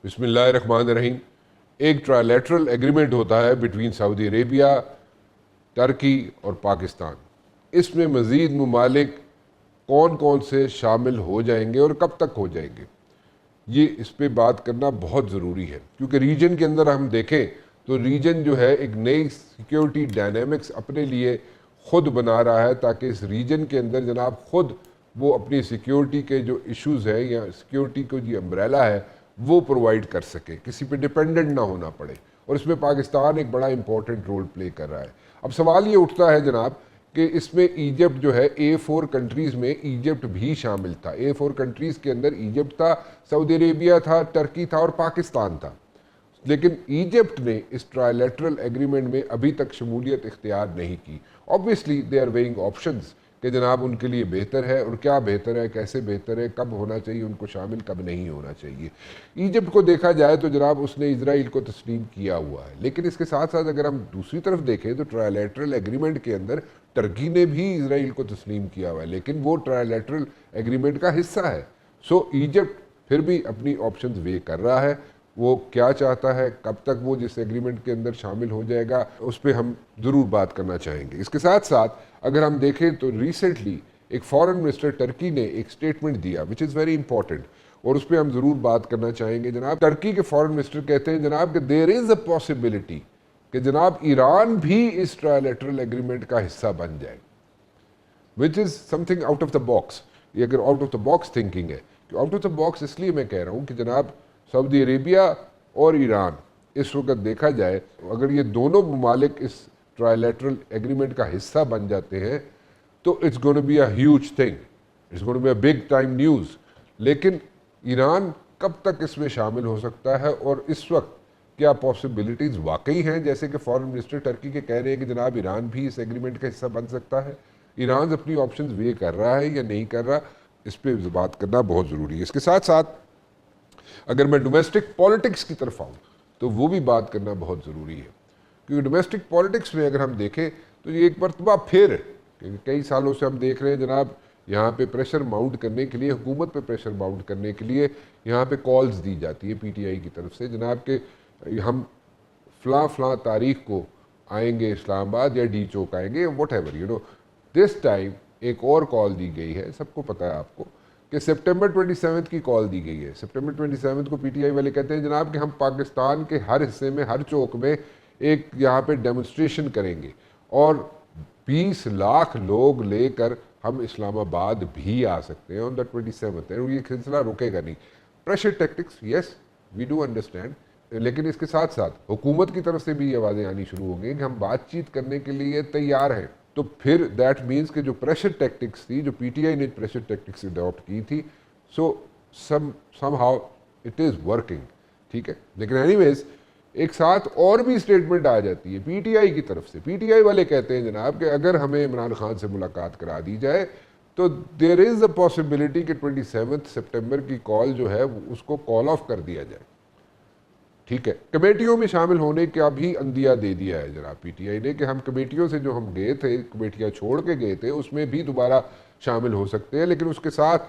بسم اللہ الرحمن الرحیم. ایک ٹرائلیٹرل ایگریمنٹ ہوتا ہے بٹوین سعودی عربیہ، ترکی اور پاکستان. اس میں مزید ممالک کون کون سے شامل ہو جائیں گے اور کب تک ہو جائیں گے، یہ اس پہ بات کرنا بہت ضروری ہے. کیونکہ ریجن کے اندر ہم دیکھیں تو ریجن جو ہے ایک نئی سیکیورٹی ڈائنامکس اپنے لیے خود بنا رہا ہے، تاکہ اس ریجن کے اندر جناب خود وہ اپنی سیکیورٹی کے جو ایشوز ہیں یا سیکیورٹی کو جو امبریلا ہے وہ پرووائڈ کر سکے، کسی پہ ڈیپینڈنٹ نہ ہونا پڑے. اور اس میں پاکستان ایک بڑا امپورٹنٹ رول پلے کر رہا ہے. اب سوال یہ اٹھتا ہے جناب کہ اس میں ایجپٹ جو ہے A4 کنٹریز میں ایجپٹ بھی شامل تھا. A4 کنٹریز کے اندر ایجپٹ تھا، سعودی عربیہ تھا، ترکی تھا اور پاکستان تھا. لیکن ایجپٹ نے اس ٹرائلیٹرل ایگریمنٹ میں ابھی تک شمولیت اختیار نہیں کی. obviously they are weighing options کہ جناب ان کے لیے بہتر ہے اور کیا بہتر ہے، کیسے بہتر ہے، کب ہونا چاہیے ان کو شامل، کب نہیں ہونا چاہیے. ایجپٹ کو دیکھا جائے تو جناب اس نے اسرائیل کو تسلیم کیا ہوا ہے. لیکن اس کے ساتھ ساتھ اگر ہم دوسری طرف دیکھیں تو ٹرائلیٹرل ایگریمنٹ کے اندر ترکی نے بھی اسرائیل کو تسلیم کیا ہوا ہے، لیکن وہ ٹرائلیٹرل ایگریمنٹ کا حصہ ہے. سو ایجپٹ پھر بھی اپنی آپشنز وے کر رہا ہے. وہ کیا چاہتا ہے، کب تک وہ جس ایگریمنٹ کے اندر شامل ہو جائے گا، اس پہ ہم ضرور بات کرنا چاہیں گے. اس کے ساتھ ساتھ اگر ہم دیکھیں تو ریسنٹلی ایک فارن منسٹر ٹرکی نے ایک سٹیٹمنٹ دیا وچ از ویری امپورٹنٹ، اور اس پہ ہم ضرور بات کرنا چاہیں گے. جناب ٹرکی کے فارن منسٹر کہتے ہیں جناب کہ دیر از اے پاسبلٹی کہ جناب ایران بھی اس ٹرائلیٹرل ایگریمنٹ کا حصہ بن جائے، which is something out of the box. یہ اگر out of the box thinking ہے، کہ آؤٹ آف دا باکس اس لیے میں کہہ رہا ہوں کہ جناب سعودی عربیہ اور ایران اس وقت دیکھا جائے اگر یہ دونوں ممالک اس ٹرائلیٹرل ایگریمنٹ کا حصہ بن جاتے ہیں تو it's gonna be a huge thing, it's gonna be a big time news. لیکن ایران کب تک اس میں شامل ہو سکتا ہے اور اس وقت کیا پاسبلٹیز واقعی ہیں، جیسے کہ فارن منسٹر ٹرکی کے کہہ رہے ہیں کہ جناب ایران بھی اس ایگریمنٹ کا حصہ بن سکتا ہے. ایران اپنی آپشنز وے کر رہا ہے یا نہیں کر رہا، اس پہ بات کرنا بہت ضروری ہے. اس کے ساتھ ساتھ اگر میں ڈومیسٹک پالیٹکس کی طرف آؤں تو وہ بھی بات کرنا بہت ضروری ہے. کیونکہ ڈومیسٹک پالیٹکس میں اگر ہم دیکھیں تو یہ ایک مرتبہ پھر کئی سالوں سے ہم دیکھ رہے ہیں جناب یہاں پہ پریشر ماؤنٹ کرنے کے لیے، حکومت پہ پریشر ماؤنٹ کرنے کے لیے یہاں پہ کالز دی جاتی ہے PTI کی طرف سے جناب کہ ہم فلاں فلاں تاریخ کو آئیں گے اسلام آباد یا ڈی چوک آئیں گے، whatever you know. This time ایک اور کال دی گئی ہے، سب کو پتہ ہے آپ کو، کہ سپٹمبر 27 کی کال دی گئی ہے. سپٹمبر 27 کو PTI والے کہتے ہیں جناب کہ ہم پاکستان کے ہر حصے میں، ہر چوک میں ایک یہاں پہ ڈیمونسٹریشن کریں گے اور 20 لاکھ لوگ لے کر ہم اسلام آباد بھی آ سکتے ہیں آن دا 27th. یہ سلسلہ رکے گا نہیں. Pressure tactics, yes we do understand, لیکن اس کے ساتھ ساتھ حکومت کی طرف سے بھی یہ آوازیں آنی شروع ہو گئی کہ ہم بات چیت کرنے کے لیے تیار ہیں. تو پھر دیٹ مینس کہ جو پریشر ٹیکٹکس تھی، جو PTI نے پریشر ٹیکٹکس اڈاپٹ کی تھی، so somehow it is working. ٹھیک ہے، لیکن اینی ویز ایک ساتھ اور بھی اسٹیٹمنٹ آ جاتی ہے PTI کی طرف سے. PTI والے کہتے ہیں جناب کہ اگر ہمیں عمران خان سے ملاقات کرا دی جائے تو دیر از اے پاسبلٹی کہ 27 سپٹمبر کی کال جو ہے اس کو کال آف کر دیا جائے. ٹھیک ہے، کمیٹیوں میں شامل ہونے کا بھی عندیہ دے دیا ہے جناب PTI نے کہ ہم کمیٹیوں سے جو ہم گئے تھے، کمیٹیاں چھوڑ کے گئے تھے، اس میں بھی دوبارہ شامل ہو سکتے ہیں. لیکن اس کے ساتھ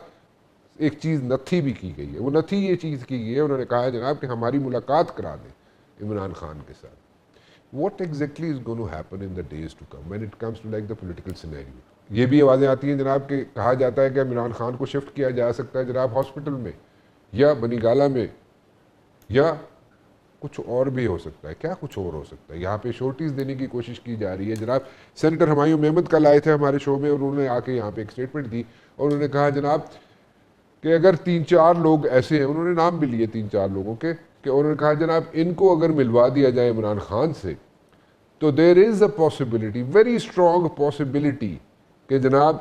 ایک چیز نتھی بھی کی گئی ہے. وہ نتھی یہ چیز کی گئی ہے، انہوں نے کہا ہے جناب کہ ہماری ملاقات کرا دیں عمران خان کے ساتھ. What exactly is going to happen in the days to come when it comes to like the political scenario؟ یہ بھی آوازیں آتی ہیں جناب کہ کہا جاتا ہے کہ عمران خان کو شفٹ کیا جا سکتا ہے جناب ہاسپٹل میں یا بنی گالہ میں، یا کچھ اور بھی ہو سکتا ہے. کیا کچھ اور ہو سکتا ہے؟ یہاں پہ شورٹیز دینے کی کوشش کی جا رہی ہے. جناب سینیٹر ہمایوں محمد کل آئے تھے ہمارے شو میں اور انہوں نے آ کے یہاں پہ ایک اسٹیٹمنٹ دی اور انہوں نے کہا جناب کہ اگر 3-4 لوگ ایسے ہیں، انہوں نے نام بھی لیے 3-4 لوگوں کے، کہ انہوں نے کہا جناب ان کو اگر ملوا دیا جائے عمران خان سے تو there is a possibility, very strong possibility, کہ جناب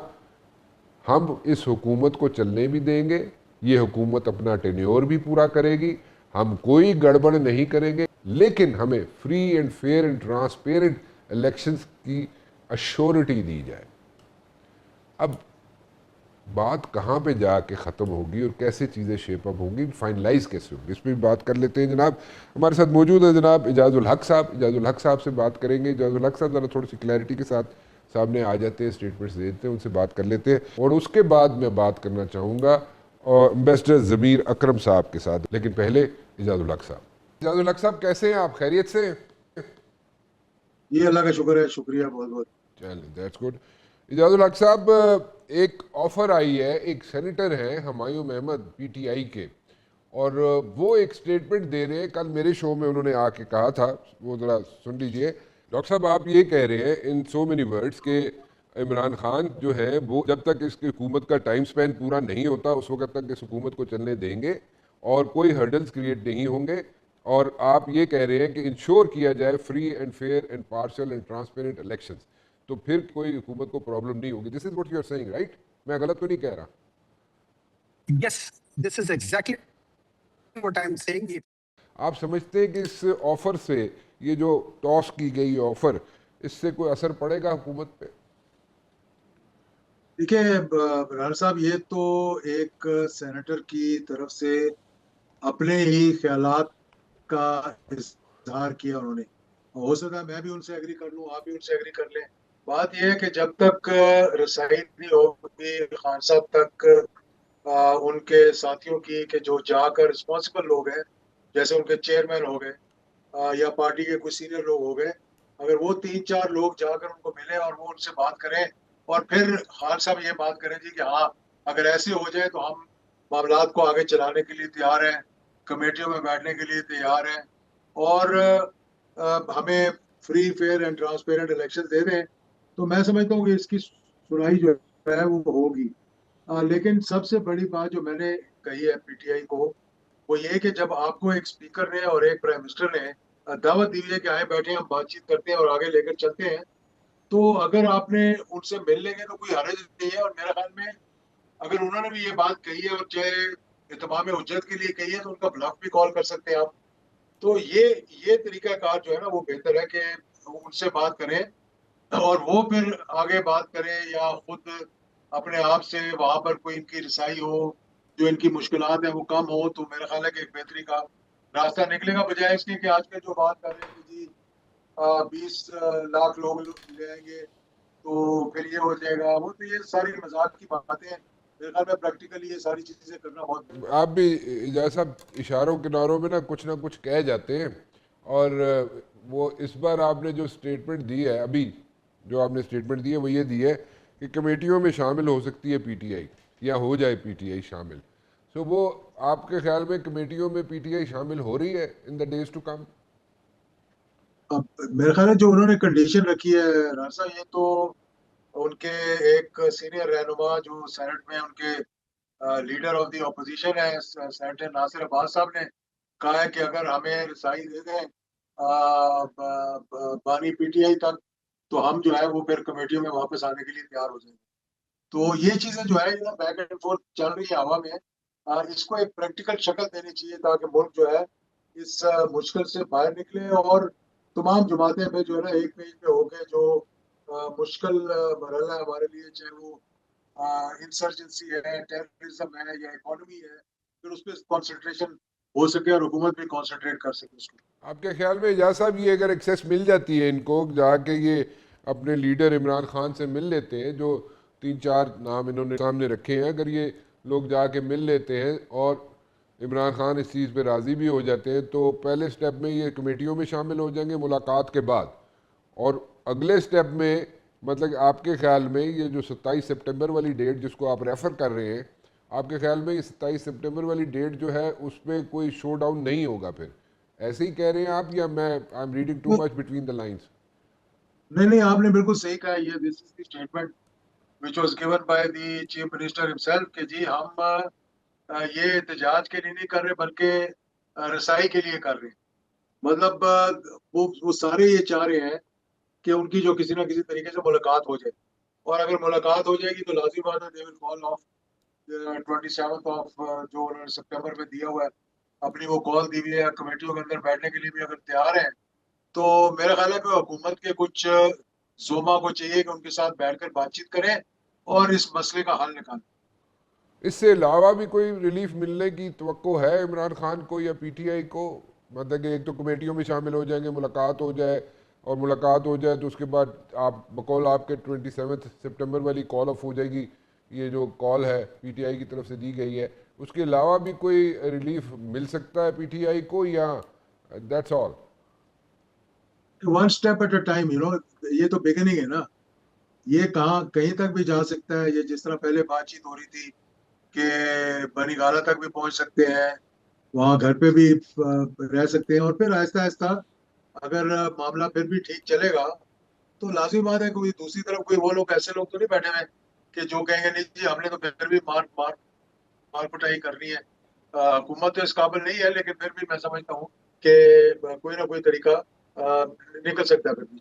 ہم اس حکومت کو چلنے بھی دیں گے، یہ حکومت اپنا ٹینیور بھی پورا کرے گی، ہم کوئی گڑبڑ نہیں کریں گے، لیکن ہمیں free and fair and transparent elections کی ایشورٹی دی جائے. اب بات کہاں پہ جا کے ختم ہوگی اور کیسے چیزیں شیپ اپ ہوں گی، فائنلائز کیسے ہوگی، اس پہ بھی بات کر لیتے ہیں. جناب ہمارے ساتھ موجود ہیں جناب اعجاز الحق صاحب. اعجاز الحق صاحب سے بات کریں گے. اعجاز الحق صاحب ذرا تھوڑی سی کلیئرٹی کے ساتھ سامنے آ جاتے ہیں، اسٹیٹمنٹس دیتے ہیں، ان سے بات کر لیتے ہیں. اور اس کے بعد میں بات کرنا چاہوں گا امبیسڈر ضمیر اکرم صاحب کے ساتھ. لیکن پہلے اجاز الحق صاحب. اجاز الحق صاحب کیسے ہیں آپ؟ خیریت سے؟ یہ اللہ کا شکر ہے, شکریہ بہت بہت. چلیں دیٹس گڈ. اجاز الحق صاحب ایک آفر آئی ہے, ایک سینیٹر ہیں Humayun Ahmed P T I کے, اور وہ ایک سٹیٹمنٹ دے رہے ہیں. کل میرے شو میں انہوں نے آ کے کہا تھا, وہ ذرا سن لیجئے. ڈاکٹر صاحب آپ یہ کہہ رہے ہیں ان سو مینی ورڈز کہ عمران خان جو ہے وہ جب تک اس کی حکومت کا ٹائم سپین پورا نہیں ہوتا اس وقت تک اس حکومت کو چلنے دیں گے اور کوئی ہرڈلز کریٹ نہیں ہوں گے, اور آپ یہ کہہ رہے ہیں کہ انشور کیا جائے free and fair and partial and transparent elections, تو پھر کوئی حکومت کو پرابلم نہیں ہوگی. This is what you are saying right? میں غلط تو نہیں کہہ رہا؟ Yes, this is exactly what I'm saying. آپ سمجھتے ہیں کہ اس آفر سے, یہ جو ٹاس کی گئی آفر, اس سے کوئی اثر پڑے گا حکومت پہ؟ دیکھیں برحان صاحب, یہ تو ایک سینیٹر کی طرف سے اپنے ہی خیالات کا اظہار کیا انہوں نے. ہو سکتا ہے میں بھی ان سے ایگری کر لوں, آپ بھی ان سے ایگری کر لیں. بات یہ ہے کہ جب تک رسائی نہیں ہوگی خان صاحب تک ان کے ساتھیوں کی, کہ جو جا کر رسپانسبل لوگ ہیں, جیسے ان کے چیئرمین ہو گئے یا پارٹی کے کچھ سینئر لوگ ہو گئے, اگر وہ 3-4 لوگ جا کر ان کو ملیں اور وہ ان سے بات کریں, اور پھر خان صاحب یہ بات کریں جی کہ ہاں اگر ایسے ہو جائے تو ہم معاملات کو آگے چلانے کے لیے تیار ہیں, کمیٹیوں میں بیٹھنے کے لیے تیار ہیں, اور ہمیں free fair and transparent election دے دیں, تو میں سمجھتا ہوں کہ اس کی سنائی جو ہے وہ ہوگی. لیکن سب سے بڑی بات جو میں نے کہی ہے پی ٹی آئی کو, وہ یہ کہ جب آپ کو ایک اسپیکر نے اور ایک پرائم منسٹر نے دعوت دی ہے کہ آئے بیٹھے ہم بات چیت کرتے ہیں اور آگے لے کر چلتے ہیں, تو اگر آپ نے ان سے مل لیں گے تو کوئی حرج نہیں ہے. اور میرے خیال میں اگر انہوں نے بھی یہ بات کہی ہے اور چاہے اتمام حجت کے لیے کہی ہے, تو ان کا بلاف بھی کال کر سکتے ہیں آپ. تو یہ طریقہ کار جو ہے نا وہ بہتر ہے کہ ان سے بات کریں اور وہ پھر آگے بات کریں, یا خود اپنے آپ سے وہاں پر کوئی ان کی رسائی ہو, جو ان کی مشکلات ہیں وہ کم ہو, تو میرا خیال ہے کہ ایک بہتری کا راستہ نکلے گا, بجائے اس کے کہ آج کل جو بات کر رہے ہیں کہ جی 20 لاکھ لوگ لے آئیں گے تو پھر یہ ہو جائے گا. وہ تو یہ ساری مذاق کی باتیں ہیں. میرے خیال میں پریکٹیکلی یہ ساری چیزیں کرنا بہت بہتر ہے. آپ بھی جیسا اشاروں کناروں میں نہ کچھ کہہ جاتے ہیں, اور وہ اس بار آپ نے جو سٹیٹمنٹ دی ہے, ابھی جو آپ نے سٹیٹمنٹ دی ہے وہ یہ دی ہے کہ کمیٹیوں میں شامل ہو سکتی ہے پی ٹی آئی, یا ہو جائے پی ٹی آئی شامل. سو وہ آپ کے خیال میں کمیٹیوں میں پی ٹی آئی شامل ہو رہی ہے ان دا ڈیز ٹو کم؟ اب میرے خیال ہے جو انہوں نے کنڈیشن رکھی ہے راجا, یہ تو ان کے ایک سینئر رہنما جو سینٹ میں ان کے لیڈر آف دی اپوزیشن ہے سینیٹر ناصر عباس صاحب نے کہا ہے کہ اگر ہمیں رسائی دے دیں بانی پی ٹی آئی تک, تو ہم جو ہے وہ پھر کمیٹیوں میں واپس آنے کے لیے تیار ہو جائیں گے. تو یہ چیزیں جو ہے بیک اینڈ فورتھ چل رہی ہے ہوا میں. اس کو ایک پریکٹیکل شکل دینی چاہیے تاکہ ملک جو ہے اس مشکل سے باہر نکلے, اور تمام جماعتیں پہ جو ہے نا ایک پیج پہ ہو کے جو مشکل مرحلہ ہے ہمارے لیے, چاہے وہ انسرجنسی ہے, ٹیررزم ہے, یا اکانومی ہے, پھر اس پہ کانسنٹریشن ہو سکے اور حکومت بھی کانسنٹریٹ کر سکے اس کو. آپ کے خیال میں اجاز صاحب یہ اگر ایکسیس مل جاتی ہے ان کو, جا کے یہ اپنے لیڈر عمران خان سے مل لیتے ہیں, جو 3-4 نام انہوں نے سامنے رکھے ہیں, اگر یہ لوگ جا کے مل لیتے ہیں اور عمران خان اس چیز پہ راضی بھی ہو جاتے ہیں, تو پہلے سٹیپ میں یہ کمیٹیوں میں شامل ہو جائیں گے ملاقات کے بعد, اور اگلے سٹیپ میں مطلب آپ کے خیال میں یہ جو 27 سپٹمبر والی ڈیٹ جس کو آپ ریفر کر رہے ہیں, آپ کے خیال میں یہ 27 سپٹمبر والی ڈیٹ جو ہے اس میں کوئی شو ڈاؤن نہیں ہوگا پھر؟ ایسے ہی کہہ رہے ہیں آپ, یا میں I am reading too much between the lines? نہیں, آپ نے بالکل صحیح کہا. یہ this is the statement which was given by the chief minister himself کہ جی ہم یہ احتجاج کے لیے نہیں کر رہے بلکہ رسائی کے لیے کر رہے ہیں. مطلب وہ سارے یہ چاہ رہے ہیں کہ ان کی جو کسی نہ کسی طریقے سے ملاقات ہو جائے, اور اگر ملاقات ہو جائے گی تو لازمی بات ہے they will call off 27th of جو انہوں نے سپٹمبر میں دیا ہوا ہے, اپنی وہ کال دی ہوئی ہے کمیٹیوں کے اندر بیٹھنے کے لیے بھی اگر تیار ہیں, تو میرا خیال ہے کہ حکومت کے کچھ زوما کو چاہیے کہ ان کے ساتھ بیٹھ کر بات چیت کریں اور اس مسئلے کا حل نکالیں. اس سے علاوہ بھی کوئی ریلیف ملنے کی توقع ہے عمران خان کو یا پی ٹی آئی کو؟ مطلب کہ ایک تو کمیٹیوں میں شامل ہو جائیں گے, ملاقات ہو جائے, اور ملاقات ہو جائے تو اس کے بعد آپ بقول آپ کے 27 سپٹمبر والی کال آف ہو جائے گی, یہ جو کال ہے پی ٹی آئی کی طرف سے دی گئی ہے, اس کے علاوہ بھی کوئی ریلیف مل سکتا ہے پی ٹی آئی کو یا that's all? One step at a time, یہ تو بگننگ ہے نا. یہ کہاں کہیں تک بھی جا سکتا ہے. یہ جس طرح پہلے بات چیت ہو رہی تھی کہ بنی گالہ تک بھی پہنچ سکتے ہیں، وہاں گھر پہ بھی رہ سکتے ہیں، اور پھر آہستہ آہستہ اگر معاملہ پھر بھی ٹھیک چلے گا تو لازمی بات ہے کوئی دوسری طرف کوئی وہ لوگ ایسے لوگ تو نہیں بیٹھے ہوئے کہ جو کہیں گے نہیں جی ہم نے تو پھر بھی مار پٹائی کرنی ہے. حکومت تو اس قابل نہیں ہے، لیکن پھر بھی میں سمجھتا ہوں کہ کوئی نہ کوئی طریقہ نکل سکتا ہے پھر بھی.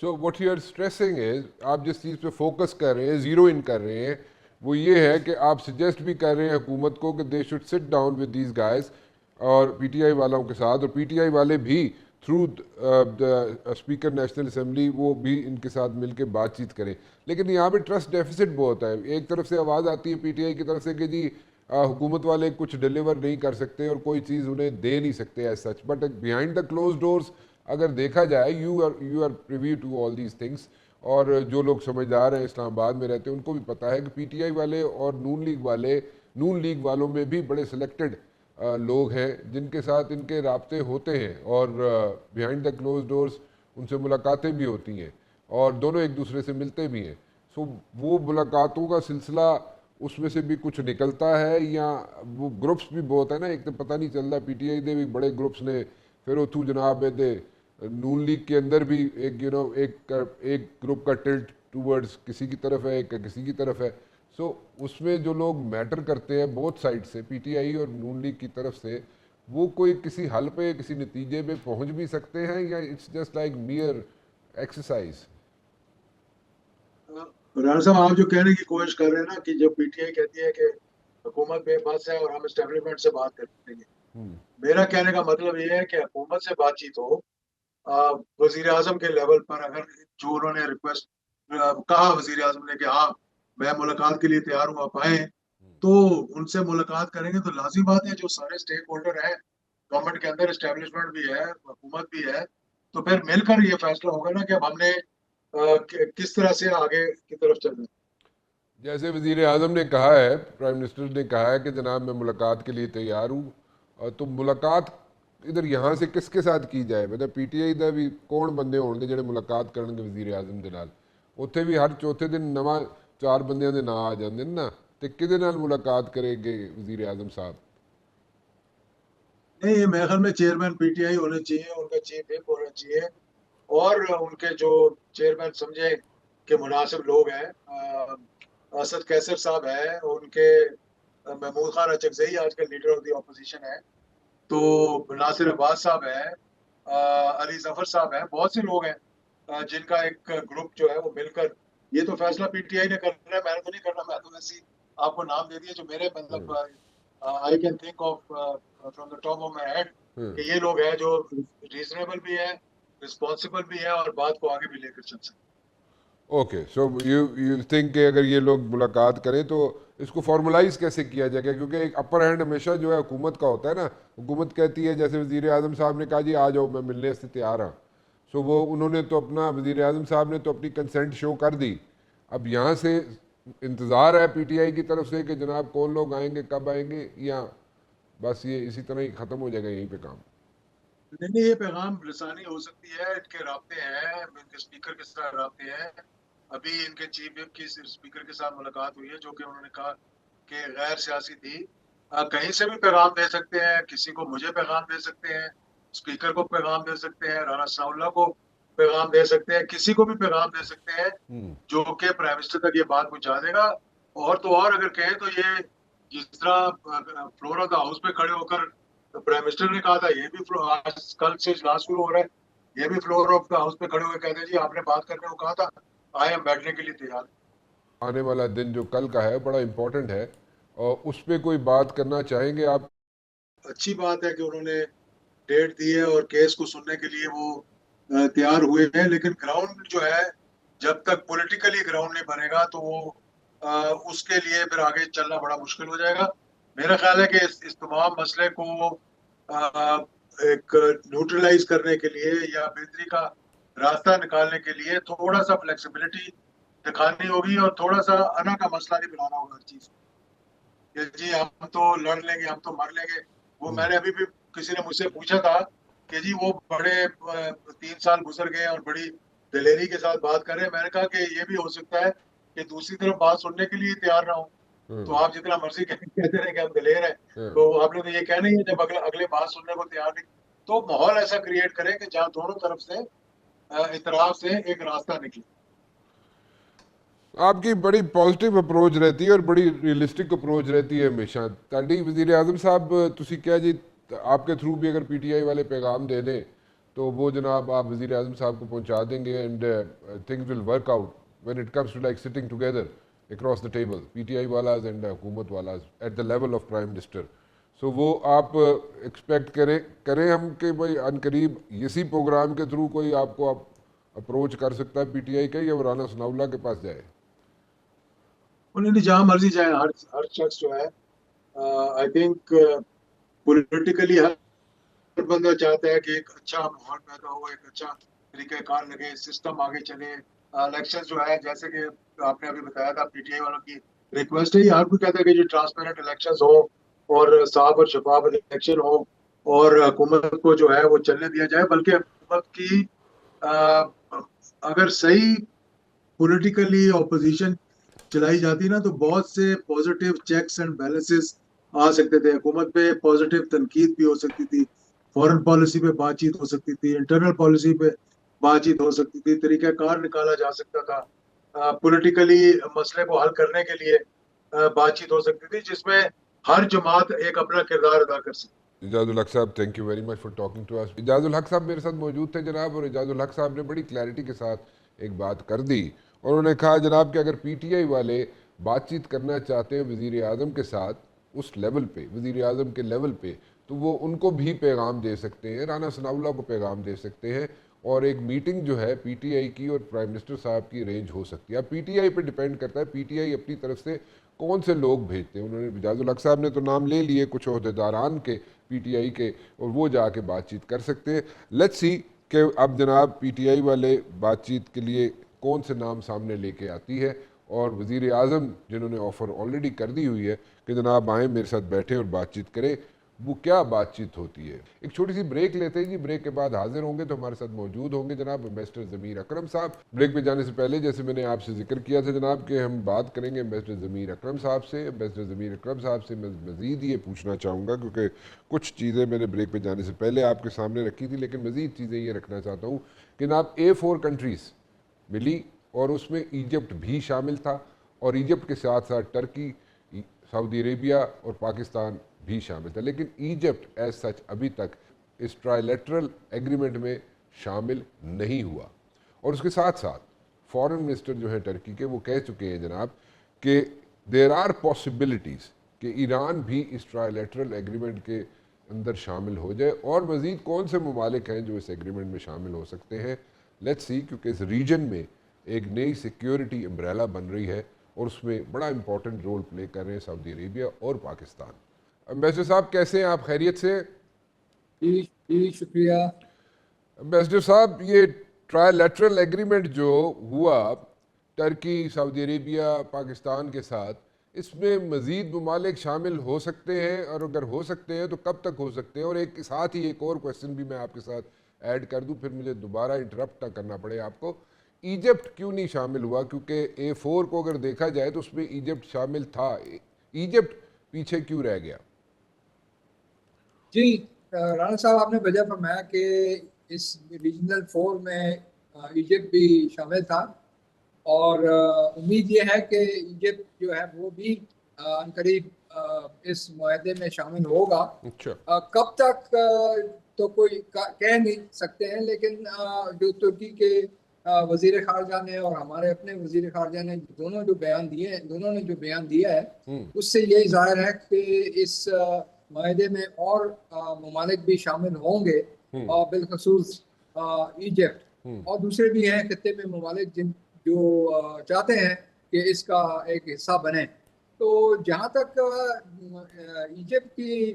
So what you are stressing is, آپ جس چیز پہ فوکس کر رہے ہیں، زیرو ان کر رہے ہیں، وہ یہ ہے کہ آپ سجیسٹ بھی کر رہے ہیں حکومت کو کہ they should sit down with these guys اور پی ٹی آئی والوں کے ساتھ، اور پی ٹی آئی والے بھی تھرو اسپیکر نیشنل اسمبلی وہ بھی ان کے ساتھ مل کے بات چیت کریں. لیکن یہاں پہ ٹرسٹ ڈیفیسٹ بہت ہے. ایک طرف سے آواز آتی ہے پی ٹی آئی کی طرف سے کہ جی حکومت والے کچھ ڈیلیور نہیں کر سکتے اور کوئی چیز انہیں دے نہیں سکتے as such, but behind the close doors اگر دیکھا جائے you are privy to all these things. اور جو لوگ سمجھدار ہیں اسلام آباد میں رہتے ہیں ان کو بھی پتہ ہے کہ پی ٹی آئی والے اور نون لیگ والوں میں بھی بڑے سلیکٹڈ لوگ ہیں جن کے ساتھ ان کے رابطے ہوتے ہیں، اور بیہائنڈ دا کلوز ڈورز ان سے ملاقاتیں بھی ہوتی ہیں اور دونوں ایک دوسرے سے ملتے بھی ہیں. سو وہ ملاقاتوں کا سلسلہ اس میں سے بھی کچھ نکلتا ہے، یا وہ گروپس بھی بہت ہے نا، ایک تو پتہ نہیں چلتا پی ٹی آئی دے بھی بڑے گروپس نے، پھر اتھو جناب دے نون لیگ کے اندر بھی ایک ایک گروپ کا ٹلٹ ٹورڈز کسی کی طرف ہے، ایک کسی کی طرف ہے. سو اس میں جو لوگ میٹر کرتے ہیں بہت سائڈ سے، پی ٹی آئی اور نون لیگ کی طرف سے، وہ کوئی کسی حل پہ کسی نتیجے پہ پہنچ بھی سکتے ہیں، یا it's just like mere exercise? Rana صاحب آپ جو کہنے کی کوشش کر رہے ہیں نا کہ جو پی ٹی آئی کہتی ہے کہ حکومت بے بس ہے اور ہم اسٹیبلشمنٹ سے بات کریں گے، میرا کہنے کا مطلب یہ ہے کہ حکومت سے بات چیت ہو وزیر اعظم کے لیول پر. اگر جو انہوں نے ریکویسٹ کہا وزیر اعظم نے کہ ہاں میں ملاقات کے لیے تیار ہوں آپ آئیں، تو ان سے ملاقات کریں گے تو لازمی بات ہے جو سارے اسٹیک ہولڈر ہیں گورنمنٹ کے اندر، اسٹیبلشمنٹ بھی ہے حکومت بھی ہے، تو پھر مل کر یہ فیصلہ ہوگا نا کہ اب ہم نے کس طرح سے آگے کی طرف چلنا ہے. جیسے وزیر اعظم نے کہا ہے، پرائم منسٹر نے کہا ہے کہ جناب میں ملاقات کے لیے تیار ہوں، تو ملاقات ادھر یہاں سے کس کے ساتھ کی جائے؟ مطلب پی ٹی آئی دا بھی کون بندے ہون گے جڑے ملاقات کرن گے وزیر اعظم دے نال؟ اتھے بھی ہر چوتھے دن نواں 4 بندیاں دے نام آ جاندے نا، تے کدے نال ملاقات کرے گے وزیر اعظم صاحب؟ نہیں، یہ میرے خیال میں چیئرمین پی ٹی آئی ہونے چاہیے، ان کا چیف وپ ہونا چاہیے، اور ان کے جو چیئرمین سمجھے کہ مناسب لوگ ہیں. اسد کیسر صاحب ہیں ان کے، محمود خان اچکزئی آج کل لیڈر آف دی اپوزیشن ہے، تو ناصر عباس صاحب ہیں، علی ظفر صاحب ہیں، بہت سے لوگ ہیں جن کا ایک گروپ جو ہے وہ مل کر یہ تو فیصلہ پی ٹی آئی نے کرنا ہے. میں نے تو نہیں کرنا، میں تو ویسے ہی آپ کو نام دے دیا جو میرے مطلب I can think of from the top of my head کہ یہ لوگ ہیں جو ریزنیبل بھی ہے، رسپانسبل بھی ہے، اور بات کو آگے بھی لے کر چل سکتے. اوکے، سو یو تھنک کہ اگر یہ لوگ ملاقات کریں تو اس کو فارملائز کیسے کیا جائے گا؟ کیونکہ ایک اپر ہینڈ ہمیشہ جو ہے حکومت کا ہوتا ہے نا، حکومت کہتی ہے جیسے وزیر اعظم صاحب نے کہا جی آ جاؤ میں ملنے سے تیار ہوں، سو وہ انہوں نے تو اپنا، وزیر اعظم صاحب نے تو اپنی کنسنٹ شو کر دی. اب یہاں سے انتظار ہے پی ٹی آئی کی طرف سے کہ جناب کون لوگ آئیں گے، کب آئیں گے، یا بس یہ اسی طرح ہی ختم ہو جائے گا یہیں پہ کام؟ نہیں، یہ پیغام رسانی ہو سکتی ہے، ان کے رابطے ہیں، ان کے اسپیکر کے ساتھ رابطے ہیں. ابھی ان کے چیف وپ کی اسپیکر کے ساتھ ملاقات ہوئی ہے جو کہ انہوں نے کہا کہ غیر سیاسی تھی. کہیں سے بھی پیغام دے سکتے ہیں، کسی کو مجھے پیغام دے سکتے ہیں، اسپیکر کو پیغام دے سکتے ہیں، رانا ثناء اللہ کو پیغام دے سکتے ہیں، کسی کو بھی پیغام دے سکتے ہیں جو کہ پرائم منسٹر تک یہ بات پہنچا دے گا. اور تو اور اگر کہیں تو یہ جس طرح فلور آف دا ہاؤس پہ کھڑے ہو کر پرائم منسٹر نے کہا تھا، یہ بھی کل سے اجلاس شروع ہو رہا ہے، یہ بھی فلور آف دا ہاؤس پہ کھڑے ہوئے کہتے ہیں جی آپ نے بات کرنے کو کہا تھا، آئے ہم بیٹھنے کے لیے تیار. آنے والا دن جو کل کا ہے بڑا امپورٹنٹ ہے، اور اس پہ کوئی بات کرنا چاہیں گے آپ؟ اچھی بات ہے کہ انہوں نے ڈیٹ دی ہے اور کیس کو سننے کے لیے وہ تیار ہوئے ہیں، لیکن گراؤنڈ جو ہے جب تک پولیٹیکلی گراؤنڈ نہیں بنے گا تو وہ اس کے لیے پھر آگے چلنا بڑا مشکل ہو جائے گا. میرا خیال ہے کہ اس تمام مسئلے کو ایک نیوٹرلائز کرنے کے لیے یا بہتری کا راستہ نکالنے کے لیے تھوڑا سا فلیکسیبلٹی دکھانی ہوگی اور تھوڑا سا انا کا مسئلہ نہیں بنانا ہوگا ہر چیز. کہ جی ہم تو لڑ لیں گے، ہم تو مر لیں گے. وہ میں نے ابھی بھی کسی نے مجھ سے پوچھا تھا کہ جی وہ بڑے 3 سال گزر گئے اور بڑی دلیری کے ساتھ بات کر رہے ہیں. میں نے کہا کہ یہ بھی ہو سکتا ہے کہ دوسری طرف بات سننے کے لیے تیار نہ ہو. تو آپ جتنا مرضی کہتے رہے کہ ہم دلیر ہیں، تو آپ نے تو یہ کہنا ہی ہے جب اگلے بات سننے کو تیار نہیں. تو ماحول ایسا کریٹ کریں کہ جہاں دونوں طرف سے اعتراف سے ایک راستہ نکلے. آپ کی بڑی پازیٹیو اپروچ رہتی ہے اور بڑی ریئلسٹک اپروچ رہتی ہے ہمیشہ. تاڑی وزیر اعظم صاحب تسی کیا جی آپ کے تھرو بھی اگر پی ٹی آئی والے پیغام دے دیں تو وہ جناب آپ وزیر اعظم صاحب کو پہنچا دیں گے and things will work out when it comes to like sitting together across the table P T I والاز اینڈ حکومت والاز at the level of prime minister. سو وہ آپ ایکسپیکٹ کریں ہم کہ بھائی ان قریب اسی پروگرام کے تھرو کوئی آپ کو اپروچ کر سکتا ہے پی ٹی آئی کا یا رانا ثناء اللہ کے پاس جائے؟ انہیں جہاں مرضی جائے ہر شخص جو ہے آئی تھنک پولیٹیکلی ہر بندہ چاہتا ہے کہ ایک اچھا ماحول پیدا ہو، ایک اچھا طریقہ کار لگے، سسٹم آگے چلے. الیکشن جو ہے جیسے کہ آپ نے ابھی بتایا تھا پی ٹی آئی والوں کی ریکویسٹ ہے، ہر کوئی کہتا ہے کہ جو ٹرانسپیرنٹ الیکشن ہو اور صاف اور شفاف الیکشن ہو اور حکومت کو جو ہے وہ چلنے دیا جائے. بلکہ حکومت کی اگر صحیح پولیٹیکلی اپوزیشن چلائی جاتی نا تو بہت سے پازیٹیو چیکس اینڈ بیلنسز آ سکتے تھے. حکومت پہ پازیٹیو تنقید بھی ہو سکتی تھی، فورن پالیسی پہ بات چیت ہو سکتی تھی، انٹرنل پالیسی پہ بات چیت ہو سکتی تھی، طریقہ کار نکالا جا سکتا تھا، پولیٹیکلی مسئلے کو حل کرنے کے لیے بات چیت ہو سکتی تھی جس میں ہر جماعت ایک اپنا کردار ادا کر سکتی. Ijaz ul Haq sahab thank you very much for talking to us. Ijaz ul Haq sahab میرے ساتھ موجود تھے جناب، اور اجاز الحق صاحب نے بڑی کلیئرٹی کے ساتھ ایک بات کر دی اور انہوں نے کہا جناب کہ اگر پی ٹی آئی والے بات چیت کرنا چاہتے ہیں وزیر اعظم کے ساتھ اس لیول پہ، وزیر اعظم کے لیول پہ، تو وہ ان کو بھی پیغام دے سکتے ہیں، رانا ثناء اللہ کو پیغام دے سکتے ہیں، اور ایک میٹنگ جو ہے پی ٹی آئی کی اور پرائم منسٹر صاحب کی ارینج ہو سکتی ہے. اب پی ٹی آئی پہ ڈیپینڈ کرتا ہے پی ٹی آئی اپنی طرف سے کون سے لوگ بھیجتے ہیں. انہوں نے اجاز الحق صاحب نے تو نام لے لیے کچھ عہدیداران کے پی ٹی آئی کے، اور وہ جا کے بات چیت کر سکتے ہیں. لیٹس سی کہ اب جناب پی ٹی آئی والے بات چیت کے لیے کون سے نام سامنے لے کے آتی ہے، اور وزیر اعظم جنہوں نے آفر آلریڈی کر دی ہوئی ہے کہ جناب آئیں میرے ساتھ بیٹھیں اور بات چیت کریں، وہ کیا بات چیت ہوتی ہے. ایک چھوٹی سی بریک لیتے ہیں جی، بریک کے بعد حاضر ہوں گے تو ہمارے ساتھ موجود ہوں گے جناب امبیسڈر ضمیر اکرم صاحب. بریک پہ جانے سے پہلے جیسے میں نے آپ سے ذکر کیا تھا جناب کہ ہم بات کریں گے امبیسڈر ضمیر اکرم صاحب سے. امبیسڈر ضمیر اکرم صاحب سے میں مزید یہ پوچھنا چاہوں گا کیونکہ کچھ چیزیں میں نے بریک پہ جانے سے پہلے آپ کے سامنے رکھی تھی، لیکن مزید چیزیں یہ رکھنا چاہتا ہوں کہ جناب A4 کنٹریز ملی اور اس میں ایجپٹ بھی شامل تھا، اور ایجپٹ کے ساتھ ساتھ ٹرکی، سعودی عربیہ اور پاکستان بھی شامل تھا. لیکن ایجپٹ ایز سچ ابھی تک اس ٹرائیلیٹرل ایگریمنٹ میں شامل نہیں ہوا. اور اس کے ساتھ ساتھ فارن منسٹر جو ہیں ٹرکی کے وہ کہہ چکے ہیں جناب کہ دیر آر پاسبلٹیز کہ ایران بھی اس ٹرائیلیٹرل ایگریمنٹ کے اندر شامل ہو جائے. اور مزید کون سے ممالک ہیں جو اس ایگریمنٹ میں شامل ہو سکتے ہیں، لیٹس سی، کیونکہ اس ریجن میں ایک نئی سیکیورٹی امبریلا بن رہی ہے اور اس میں بڑا امپورٹنٹ رول پلے کر رہے ہیں سعودی عربیہ اور پاکستان. امبیسڈر صاحب کیسے ہیں آپ؟ خیریت سے؟ جی شکریہ. امبیسڈر صاحب یہ ٹرائی لیٹرل ایگریمنٹ جو ہوا ٹرکی، سعودی عربیہ، پاکستان کے ساتھ، اس میں مزید ممالک شامل ہو سکتے ہیں، اور اگر ہو سکتے ہیں تو کب تک ہو سکتے ہیں؟ اور ایک ساتھ ہی ایک اور کویسچن بھی میں آپ کے ساتھ ایڈ کر دوں، پھر مجھے دوبارہ انٹرپٹ نہ کرنا پڑے آپ کو. ایجپٹ کیوں نہیں شامل ہوا؟ کیونکہ A4 کو اگر دیکھا جائے تو اس میں ایجپٹ شامل تھا، ایجپٹ پیچھے کیوں رہ گیا؟ جی رانا صاحب آپ نے وجہ فرمایا کہ اس ریجنل 4 میں ایجپٹ بھی شامل تھا، اور امید یہ ہے کہ ایجپٹ جو ہے وہ بھی عنقریب اس معاہدے میں شامل ہوگا. اچھا، کب تک تو کوئی کہہ نہیں سکتے ہیں، لیکن جو ترکی کے وزیر خارجہ نے اور ہمارے اپنے وزیر خارجہ نے دونوں نے جو بیان دیا ہے اس سے یہ ظاہر ہے کہ اس معاہدے میں اور ممالک بھی شامل ہوں گے، اور بالخصوص ایجپٹ، اور دوسرے بھی ہیں خطے میں ممالک جو چاہتے ہیں کہ اس کا ایک حصہ بنے. تو جہاں تک ایجپٹ کی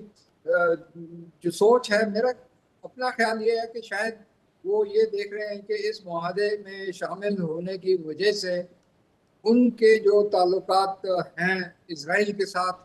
جو سوچ ہے، میرا اپنا خیال یہ ہے کہ شاید وہ یہ دیکھ رہے ہیں کہ اس معاہدے میں شامل ہونے کی وجہ سے ان کے جو تعلقات ہیں اسرائیل کے ساتھ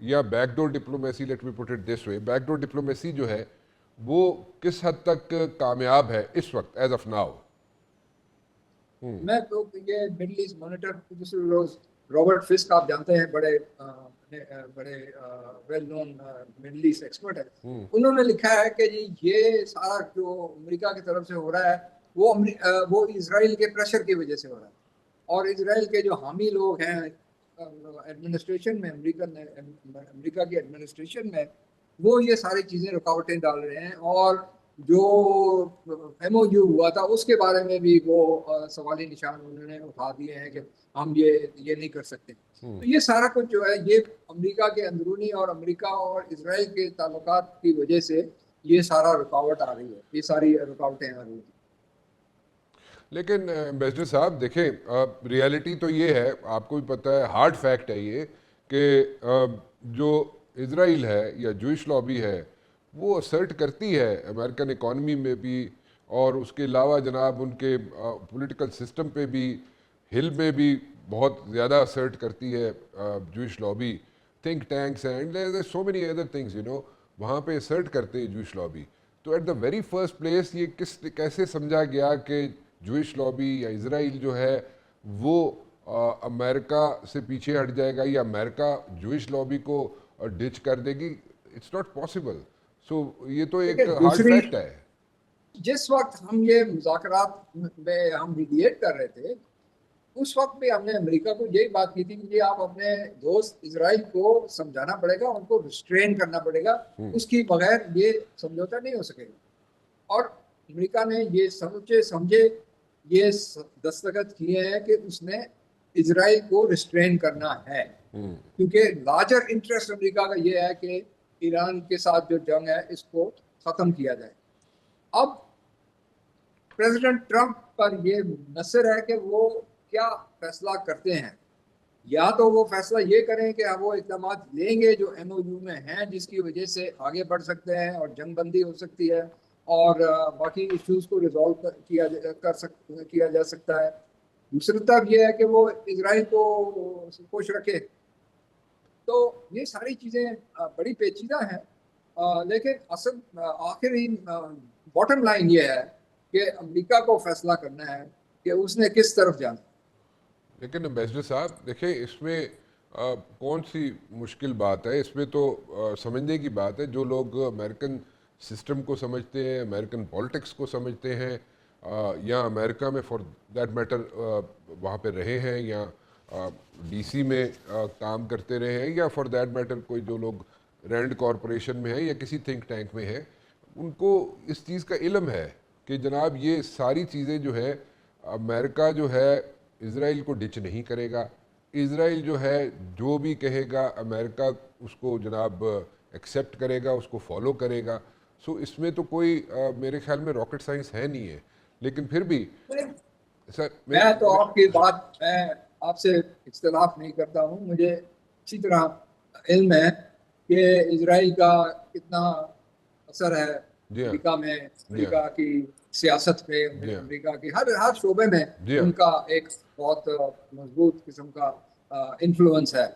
یا back door diplomacy, let me put it this way, back door diplomacy جو ہے وہ کس حد تک کامیاب ہے اس وقت ایز آف ناؤ؟ میں تو یہ Middle East monitor Robert Fisk آپ جانتے ہیں, بڑے well known Middle East expert ہے, انہوں نے لکھا ہے کہ جی یہ سارا جو امریکہ کی طرف سے ہو رہا ہے وہ اسرائیل کے پریشر کی وجہ سے ہو رہا ہے, اور اسرائیل کے جو حامی لوگ ہیں ایڈمنسٹریشن میں, امریکہ کی ایڈمنسٹریشن میں, وہ یہ ساری چیزیں رکاوٹیں ڈال رہے ہیں, اور جو ایم او یو ہوا تھا اس کے بارے میں بھی وہ سوالی نشان انہوں نے اٹھا دیے ہیں کہ ہم یہ نہیں کر سکتے. تو یہ سارا کچھ جو ہے یہ امریکہ کے اندرونی اور امریکہ اور اسرائیل کے تعلقات کی وجہ سے یہ سارا رکاوٹ آ رہی ہے, یہ ساری رکاوٹیں آ رہی ہیں. لیکن ایمبیسڈر صاحب دیکھیں, ریالٹی تو یہ ہے, آپ کو بھی پتہ ہے, ہارڈ فیکٹ ہے یہ کہ جو اسرائیل ہے یا جوئش لابی ہے وہ اسرٹ کرتی ہے امریکن اکانومی میں بھی, اور اس کے علاوہ جناب ان کے پولیٹیکل سسٹم پہ بھی, ہل میں بھی بہت زیادہ اسرٹ کرتی ہے Jewish lobby. Think tanks and so many other things وہاں پہ اسرٹ کرتے ہیں جوئش لابی. تو at the very first place یہ کیسے سمجھا گیا کہ جوئش لابی یا اسرائیل جو ہے وہ امریکہ سے پیچھے ہٹ جائے گا یا امریکہ جوئش لابی کو ڈچ کر دے گی؟ It's not possible. سو یہ تو ایک ہارڈ فیکٹ ہے. جس وقت ہم یہ مذاکرات میں ہم میڈیٹ کر رہے تھے اس وقت بھی ہم نے امریکہ کو یہی بات کی تھی کہ آپ اپنے دوست اسرائیل کو سمجھانا پڑے گا, ان کو ریسٹرین کرنا پڑے گا, اس کی بغیر یہ سمجھوتا نہیں ہو سکے گا. اور امریکہ نے یہ سمجھے یہ دستخط کیے ہیں کہ اس نے اسرائیل کو ریسٹرین کرنا ہے, کیونکہ لارجر انٹرسٹ امریکہ کا یہ ہے کہ ایران کے ساتھ جو جنگ ہے اس کو ختم کیا جائے. اب پریزیڈنٹ ٹرمپ پر یہ منحصر ہے کہ وہ کیا فیصلہ کرتے ہیں. یا تو وہ فیصلہ یہ کریں کہ وہ اقدامات لیں گے جو ایم او یو میں ہیں جس کی وجہ سے آگے بڑھ سکتے ہیں اور جنگ بندی ہو سکتی ہے اور باقی ایشوز کو ریزالو کیا جا سکتا ہے. دوسری طرف یہ ہے کہ وہ اسرائیل کو خوش رکھے. تو یہ ساری چیزیں بڑی پیچیدہ ہیں, لیکن اصل آخری باٹم لائن یہ ہے کہ امریکہ کو فیصلہ کرنا ہے کہ اس نے کس طرف جانا. لیکن ایمبیسڈر صاحب دیکھیں اس میں کون سی مشکل بات ہے, اس میں تو سمجھنے کی بات ہے. جو لوگ امریکن سسٹم کو سمجھتے ہیں, امریکن پالیٹکس کو سمجھتے ہیں, یا امریکہ میں فار دیٹ میٹر وہاں پہ رہے ہیں یا ڈی سی میں کام کرتے رہے ہیں, یا فار دیٹ میٹر کوئی جو لوگ رینڈ کارپوریشن میں ہیں یا کسی تھنک ٹینک میں ہیں, ان کو اس چیز کا علم ہے کہ جناب یہ ساری چیزیں جو ہے امریکہ جو ہے اسرائیل کو ڈچ نہیں کرے گا. اسرائیل جو ہے جو بھی کہے گا امریکہ اس کو جناب ایکسیپٹ کرے گا, اس کو فالو کرے گا. سو اس میں تو کوئی میرے خیال میں راکٹ سائنس ہے نہیں ہے. لیکن پھر بھی سر میں تو آپ کی بات میں آپ سے اختلاف نہیں کرتا ہوں. مجھے اچھی طرح علم ہے کہ اسرائیل کا کتنا اثر ہے امریکہ میں, امریکہ کی سیاست پہ, امریکہ کی ہر شعبے میں ان کا ایک بہت مضبوط قسم کا انفلوئنس ہے,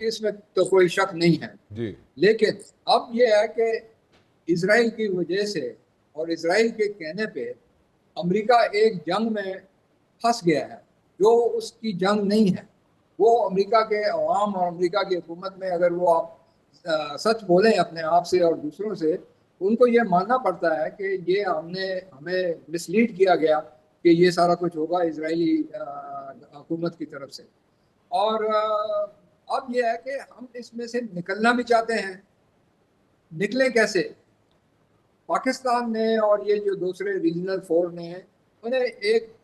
اس میں تو کوئی شک نہیں ہے. لیکن اب یہ ہے کہ اسرائیل کی وجہ سے اور اسرائیل کے کہنے پہ امریکہ ایک جنگ میں پھنس گیا ہے جو اس کی جنگ نہیں ہے. وہ امریکہ کے عوام اور امریکہ کی حکومت میں اگر وہ آپ سچ بولیں اپنے آپ سے اور دوسروں سے, ان کو یہ ماننا پڑتا ہے کہ یہ ہمیں مسلیڈ کیا گیا کہ یہ سارا کچھ ہوگا اسرائیلی حکومت کی طرف سے. اور اب یہ ہے کہ ہم اس میں سے نکلنا بھی چاہتے ہیں. نکلیں کیسے؟ پاکستان نے اور یہ جو دوسرے ریجنل فور نے انہیں ایک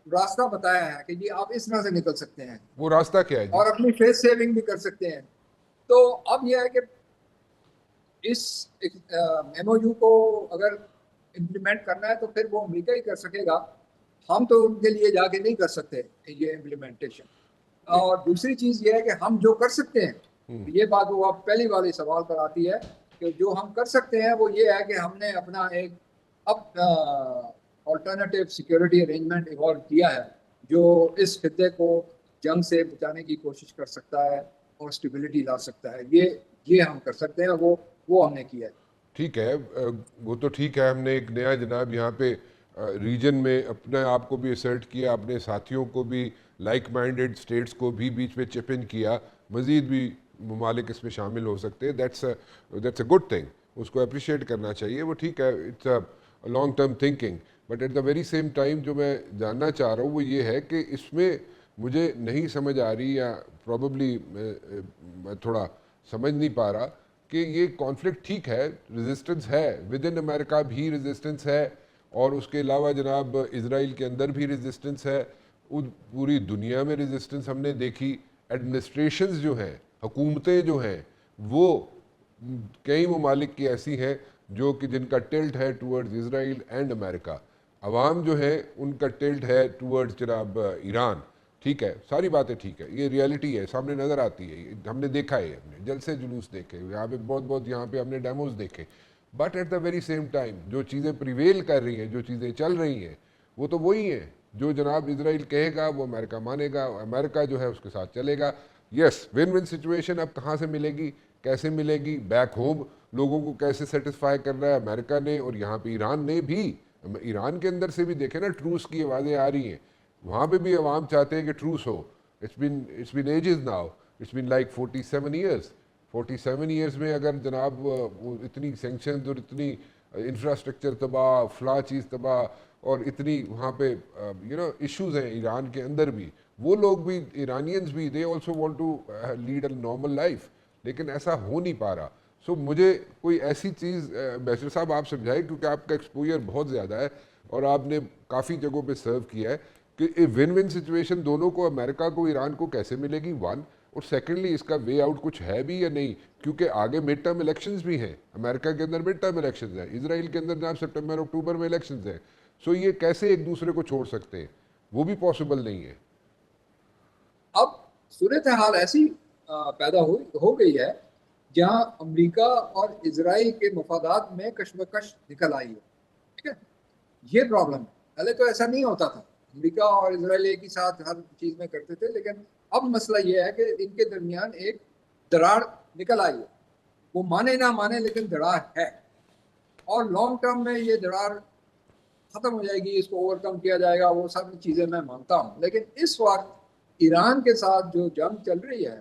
راستہ بتایا ہے کہ جی آپ اس طرح سے نکل سکتے ہیں. وہ راستہ کیا ہے جی؟ اور اپنی فیس سیونگ بھی کر سکتے ہیں. تو اب یہ ہے کہ اس ایم او یو کو اگر امپلیمنٹ کرنا ہے تو پھر وہ امریکہ ہی کر سکے گا, ہم تو ان کے لیے جا کے نہیں کر سکتے یہ امپلیمنٹیشن. اور دوسری چیز یہ ہے کہ ہم جو کر سکتے ہیں, یہ بات وہ پہلی والی سوال پر آتی ہے کہ جو ہم کر سکتے ہیں وہ یہ ہے کہ ہم نے اپنا ایک آلٹرنیٹیو سیکیورٹی ارینجمنٹ ایوالو کیا ہے جو اس خطے کو جنگ سے بچانے کی کوشش کر سکتا ہے. اور اسٹیبلٹی لا سکتا ہے. یہ ہم کر سکتے ہیں, وہ ہم نے کیا ہے. ٹھیک ہے, وہ تو ٹھیک ہے, ہم نے ایک نیا جناب یہاں پہ ریجن میں اپنے آپ کو بھی اسرٹ کیا, اپنے ساتھیوں کو بھی, لائک مائنڈڈ سٹیٹس کو بھی بیچ میں چپ ان کیا, مزید بھی ممالک اس میں شامل ہو سکتے ہیں. دیٹس اے گڈ تھنگ, اس کو اپریشیٹ کرنا چاہیے, وہ ٹھیک ہے, it's a long term thinking. But at the very same time جو میں جاننا چاہ رہا ہوں وہ یہ ہے کہ اس میں مجھے نہیں سمجھ آ رہی, یا پروبیبلی میں تھوڑا سمجھ نہیں پا رہا کہ یہ کانفلکٹ ٹھیک ہے, ریزسٹنس ہے, ود ان امریکہ بھی ریزسٹنس ہے, اور اس کے علاوہ جناب اسرائیل کے اندر بھی ریزسٹنس ہے, پوری دنیا میں ریزسٹنس ہم نے دیکھی. ایڈمنسٹریشنز جو ہیں, حکومتیں جو ہیں, وہ کئی ممالک کی ایسی ہیں جو کہ جن کا ٹلٹ ہے ٹورڈز اسرائیل اینڈ امریکہ. عوام جو ہے ان کا ٹلٹ ہے ٹورڈز جناب ایران. ٹھیک ہے, ساری باتیں ٹھیک ہے, یہ ریالٹی ہے, سامنے نظر آتی ہے, ہم نے دیکھا ہے, ہم نے جلسے جلوس دیکھے یہاں پہ, بہت یہاں پہ ہم نے ڈیموز دیکھے. But at the very same time جو چیزیں پریویل کر رہی ہیں, جو چیزیں چل رہی ہیں, وہ تو وہی ہیں جو جناب اسرائیل کہے گا وہ امریکہ مانے گا, امریکہ جو ہے اس کے ساتھ چلے گا. یس, ون ون سچویشن اب کہاں سے ملے گی, کیسے ملے گی, بیک ہوم لوگوں کو کیسے سیٹسفائی کر رہا ہے امریکہ نے, اور یہاں پہ ایران نے بھی. ایران کے اندر سے بھی دیکھیں نا, ٹروس کی آوازیں آ رہی ہیں, وہاں پہ بھی عوام چاہتے ہیں کہ ٹروس ہو. It's been ages now. It's been like 47 years. 47 years میں اگر جناب اتنی سینکشنز اور اتنی انفراسٹرکچر تباہ, فلاں چیز تباہ, اور اتنی وہاں پہ ایشوز ہیں ایران کے اندر بھی, وہ لوگ بھی, ایرانینز بھی, they also want to lead a normal life, لیکن ایسا ہو نہیں پا رہا. سو مجھے کوئی ایسی چیز بیشر صاحب آپ سمجھائے, کیونکہ آپ کا ایکسپوجر بہت زیادہ ہے اور آپ نے کافی جگہوں پہ سرو کیا ہے, کہ ون ون سچویشن دونوں کو, امریکہ کو ایران کو کیسے ملے گی, ون, اور سیکنڈلی اس کا وے آؤٹ کچھ ہے بھی یا نہیں, کیونکہ آگے مڈ ٹرم الیکشنز بھی ہیں, امریکہ کے اندر مڈ ٹرم الیکشنز ہیں, اسرائیل کے اندر جناب سپٹمبر اکتوبر میں الیکشنز ہیں. سو یہ کیسے ایک دوسرے کو چھوڑ سکتے ہیں, وہ بھی پاسبل نہیں ہے. اب صورتحال ایسی پیدا ہو گئی ہے جہاں امریکہ اور اسرائیل کے مفادات میں کشمکش نکل آئی ہے. ٹھیک ہے, یہ پرابلم ہے. پہلے تو ایسا نہیں ہوتا تھا, امریکہ اور اسرائیل ایک ہی ساتھ ہر چیز میں کرتے تھے, لیکن اب مسئلہ یہ ہے کہ ان کے درمیان ایک دراڑ نکل آئی ہے. وہ مانے نہ مانے لیکن دراڑ ہے, اور لانگ ٹرم میں یہ دراڑ ختم ہو جائے گی, اس کو اوور کم کیا جائے گا, وہ سب چیزیں میں مانتا ہوں. لیکن اس وقت ایران کے ساتھ جو جنگ چل رہی ہے,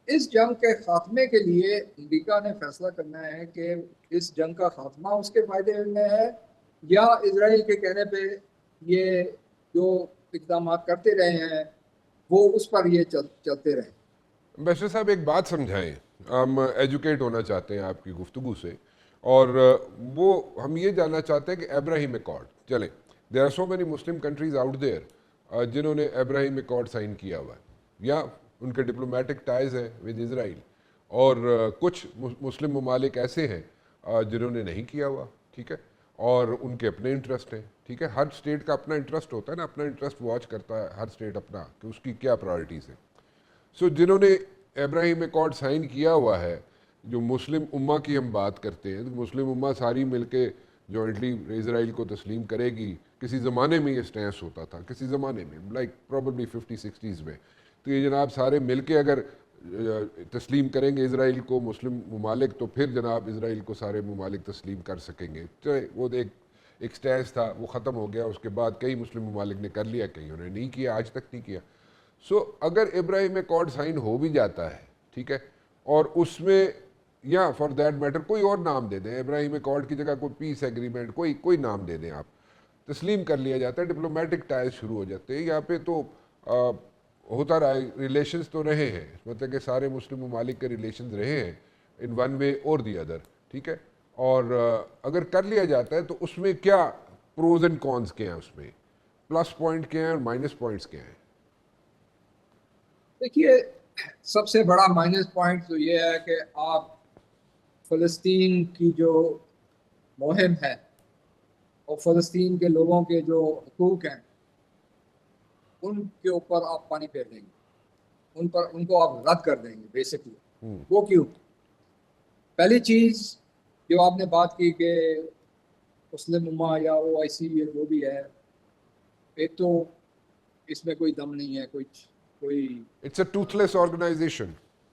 اس جنگ کے خاتمے کے لیے امریکہ نے فیصلہ کرنا ہے کہ اس جنگ کا خاتمہ اس کے فائدے میں ہے, یا اسرائیل کے کہنے پہ یہ جو اقدامات کرتے رہے ہیں وہ اس پر یہ چلتے رہے. بیشر صاحب ایک بات سمجھائیں, ہم ایجوکیٹ ہونا چاہتے ہیں آپ کی گفتگو سے, اور وہ ہم یہ جاننا چاہتے ہیں کہ ابراہیم ایکارڈ, چلیں, there are so many Muslim countries out there جنہوں نے ابراہیم ایکارڈ سائن کیا ہوا ہے, یا ان کے ڈپلومیٹک ٹائز ہیں ود اسرائیل, اور کچھ مسلم ممالک ایسے ہیں جنہوں نے نہیں کیا ہوا. ٹھیک ہے, اور ان کے اپنے انٹرسٹ ہیں. ٹھیک ہے, ہر اسٹیٹ کا اپنا انٹرسٹ ہوتا ہے نا, اپنا انٹرسٹ واچ کرتا ہے ہر اسٹیٹ اپنا, کہ اس کی کیا پرائرٹیز ہیں. سو جنہوں نے ابراہیم ایکارڈ سائن کیا ہوا ہے, جو مسلم امہ کی ہم بات کرتے ہیں, مسلم امہ ساری مل کے جوائنٹلی اسرائیل کو تسلیم کرے گی. کسی زمانے میں یہ سٹینس ہوتا تھا, کسی زمانے میں لائک پروبیبلی 50-60s میں, تو یہ جناب سارے مل کے اگر تسلیم کریں گے اسرائیل کو مسلم ممالک, تو پھر جناب اسرائیل کو سارے ممالک تسلیم کر سکیں گے. تو وہ ایک سٹینس تھا, وہ ختم ہو گیا. اس کے بعد کئی مسلم ممالک نے کر لیا, کئیوں نے نہیں کیا, آج تک نہیں کیا. سو اگر ابراہیم ایکارڈ سائن ہو بھی جاتا ہے, ٹھیک ہے, اور اس میں, یا فار دیٹ میٹر کوئی اور نام دے دیں, ابراہیم ایکارڈ کی جگہ کوئی پیس ایگریمنٹ, کوئی نام دے دیں آپ, تسلیم کر لیا جاتا ہے, ڈپلومیٹک ٹائز شروع ہو جاتے ہیں. یہاں پہ تو ہوتا رہا ہے, ریلیشنز تو رہے ہیں, مطلب کہ سارے مسلم ممالک کے ریلیشنز رہے ہیں ان ون وے اور دی ادر. ٹھیک ہے, اور اگر کر لیا جاتا ہے تو اس میں کیا پروز اینڈ کونز کیا ہیں, اس میں پلس پوائنٹ کیا ہیں اور مائنس پوائنٹس کیا ہیں؟ دیکھیے, سب سے بڑا مائنس پوائنٹ تو یہ ہے کہ آپ فلسطین کی جو مہم ہے اور فلسطین کے لوگوں کے جو حقوق ہیں ان کے اوپر آپ پانی پھیر دیں گے, ان کو آپ رد کر دیں گے بیسکلی. وہ کیوں؟ پہلی چیز جو آپ نے بات کی کہ مسلم امہ یا OIC جو بھی ہے, ایک تو اس میں کوئی دم نہیں ہے, کوئی it's a toothless organization.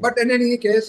but in any case,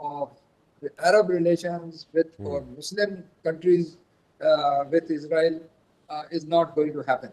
of the Arab relations with or Muslim countries with Israel is not going to happen.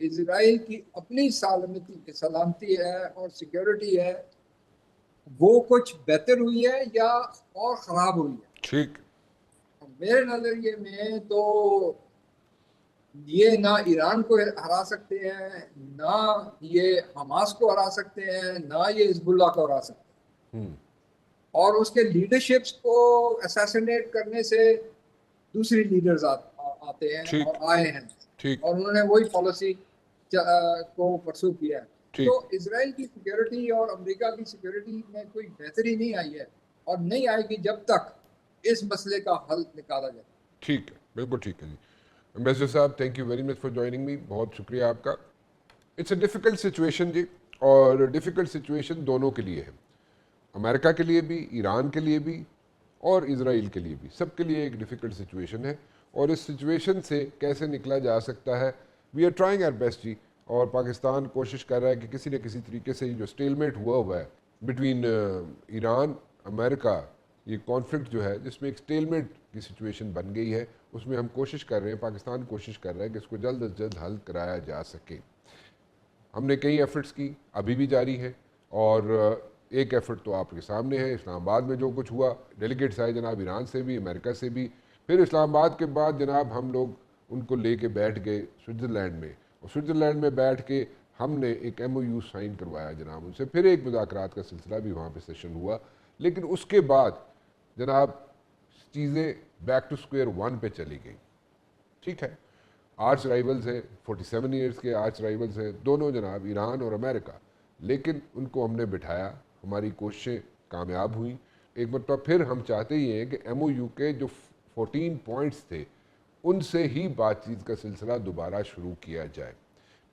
اسرائیل کی اپنی سلامتی ہے اور سیکیورٹی ہے وہ کچھ بہتر ہوئی ہے یا اور خراب ہوئی ہے. ٹھیک. میرے نظریے میں تو یہ نہ ایران کو ہرا سکتے ہیں، نہ یہ حماس کو ہرا سکتے ہیں، نہ یہ حزب اللہ کو ہرا سکتے ہیں. اور اس کے لیڈرشپس کو اسیسنیٹ کرنے سے دوسری لیڈرز آتے ہیں ٹھیک. اور آئے ہیں، ٹھیک. اور انہوں نے وہی پالیسی کو پرسو کیا ہے. ٹھیک. تو اسرائیل کی سیکیورٹی اور امریکہ کی سیکیورٹی میں کوئی بہتری نہیں آئی ہے، اور نہیں آئے گی جب تک اس مسئلے کا حل نکالا جائے. ٹھیک ہے، بالکل ٹھیک ہے جی. Ambassador sahab thank you very much for joining me, بہت شکریہ آپ کا. اٹس اے ڈیفیکلٹ سچویشن جی، اور ڈیفیکلٹ سچویشن دونوں کے لیے ہے، امریکہ کے لیے بھی، ایران کے لیے بھی، اور اسرائیل کے لیے بھی. سب کے لیے ایک ڈیفیکلٹ سچویشن ہے، اور اس سچویشن سے کیسے نکلا جا سکتا ہے، we are trying our best جی. اور پاکستان کوشش کر رہا ہے کہ کسی نہ کسی طریقے سے جو اسٹیلمیٹ ہوا ہے بٹوین ایران امریکہ، یہ کانفلکٹ جو ہے جس میں ایک اسٹیلمیٹ کی سچویشن بن گئی ہے، اس میں ہم کوشش کر رہے ہیں، پاکستان کوشش کر رہا ہے کہ اس کو جلد از جلد حل کرایا جا سکے. ہم نے کئی ایفرٹس کی، ابھی بھی جاری ہے، اور ایک ایفرٹ تو آپ کے سامنے ہے. اسلام آباد میں جو کچھ ہوا، ڈیلیگیٹس آئے جناب ایران سے بھی، امریکہ سے بھی. پھر اسلام آباد کے بعد جناب ہم لوگ ان کو لے کے بیٹھ گئے سوئٹزرلینڈ میں، اور سوئٹزرلینڈ میں بیٹھ کے ہم نے ایک ایم او یو سائن کروایا جناب ان سے. پھر ایک مذاکرات کا سلسلہ بھی وہاں پہ سیشن ہوا، لیکن اس کے بعد جناب چیزیں بیک ٹو اسکوئر ون پہ چلی گئیں. ٹھیک ہے، آرچ رائیولز ہیں، 47 ایئرس کے آرچ رائیولز ہیں دونوں جناب، ایران اور امریکہ. لیکن ان کو ہم نے بٹھایا، ہماری کوششیں کامیاب ہوئیں. ایک مرتبہ پھر ہم چاہتے ہی ہیں کہ ایم او یو کے جو 14 پوائنٹس تھے ان سے ہی بات چیت کا سلسلہ دوبارہ شروع کیا جائے.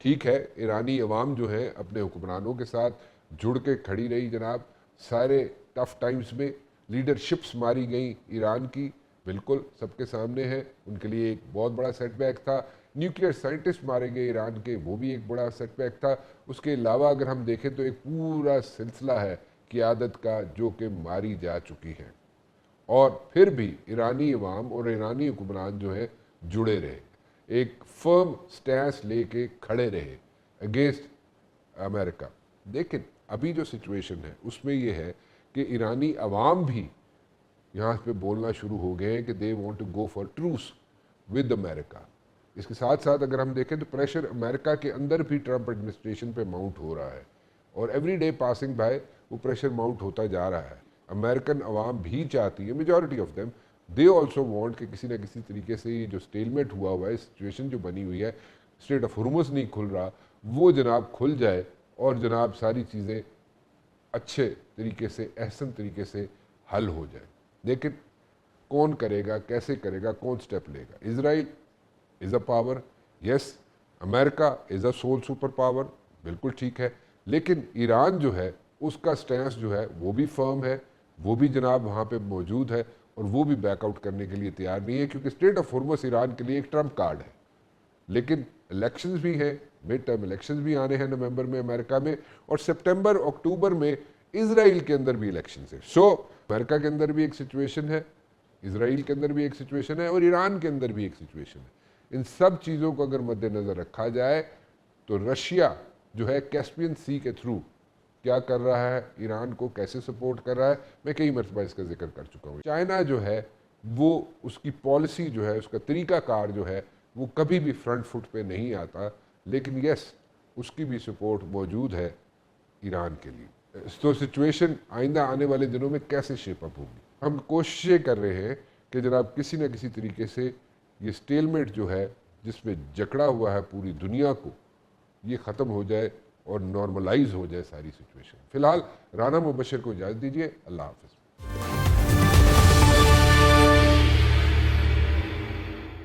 ٹھیک ہے، ایرانی عوام جو ہے اپنے حکمرانوں کے ساتھ جڑ کے کھڑی رہی جناب. سارے ٹف ٹائمز میں لیڈرشپس ماری گئیں ایران کی، بالکل سب کے سامنے ہے، ان کے لیے ایک بہت بڑا سیٹ بیک تھا. نیوکلیئر سائنٹسٹ مارے گئے ایران کے، وہ بھی ایک بڑا سیٹ بیک تھا. اس کے علاوہ اگر ہم دیکھیں تو ایک پورا سلسلہ ہے قیادت کا جو کہ ماری جا چکی ہے، اور پھر بھی ایرانی عوام اور ایرانی حکمران جو ہے جڑے رہے، ایک فرم سٹینس لے کے کھڑے رہے اگینسٹ امریکہ. لیکن ابھی جو سچویشن ہے اس میں یہ ہے کہ ایرانی عوام بھی یہاں پہ بولنا شروع ہو گئے ہیں کہ they want to go for truce with America. اس کے ساتھ ساتھ اگر ہم دیکھیں تو پریشر امریکہ کے اندر بھی ٹرمپ ایڈمنسٹریشن پہ ماؤنٹ ہو رہا ہے، اور ایوری ڈے پاسنگ بائی وہ پریشر ماؤنٹ ہوتا جا رہا ہے. امریکن عوام بھی چاہتی ہے، majority of them they also want کہ کسی نہ کسی طریقے سے یہ جو اسٹیلمیٹ ہوا ہے، سچویشن جو بنی ہوئی ہے، اسٹریٹ آف ہرمز نہیں کھل رہا، وہ جناب کھل جائے اور جناب ساری چیزیں اچھے طریقے سے، احسن طریقے سے حل ہو جائے. لیکن کون کرے گا، کیسے کرے گا، کون سٹیپ لے گا؟ Israel is a power, yes. America is a sole super power, بالکل ٹھیک ہے. لیکن ایران جو ہے اس کا سٹینس جو ہے وہ بھی فرم ہے، وہ بھی جناب وہاں پہ موجود ہے، اور وہ بھی بیک آؤٹ کرنے کے لیے تیار نہیں ہے، کیونکہ اسٹیٹ آف ہرمز ایران کے لیے ایک ٹرمپ کارڈ ہے. لیکن الیکشنز بھی ہیں، مڈ ٹرم الیکشنز بھی آنے ہیں نومبر میں امریکہ میں، اور سپٹمبر اکتوبر میں اسرائیل کے اندر بھی الیکشنز ہیں. سو امریکہ کے اندر بھی ایک سچویشن ہے، اسرائیل کے اندر بھی ایک سچویشن ہے، اور ایران کے اندر بھی ایک سچویشن ہے. ان سب چیزوں کو اگر مد نظر رکھا جائے تو رشیا جو ہے کیسپین سی کے تھرو کیا کر رہا ہے، ایران کو کیسے سپورٹ کر رہا ہے، میں کئی مرتبہ اس کا ذکر کر چکا ہوں. چائنا جو ہے وہ اس کی پالیسی جو ہے، اس کا طریقہ کار جو ہے، وہ کبھی بھی فرنٹ فٹ پہ نہیں آتا. لیکن یس، اس کی بھی سپورٹ موجود ہے ایران کے لیے. تو سچویشن آئندہ آنے والے دنوں میں کیسے شیپ اپ ہوگی؟ ہم کوششیں کر رہے ہیں کہ جناب کسی نہ کسی طریقے سے یہ سٹیلمیٹ جو ہے جس میں جکڑا ہوا ہے پوری دنیا کو، یہ ختم ہو جائے اور نارملائز ہو جائے ساری سچویشن. فی الحال رانا مبشر کو اجازت دیجیے، اللہ حافظ.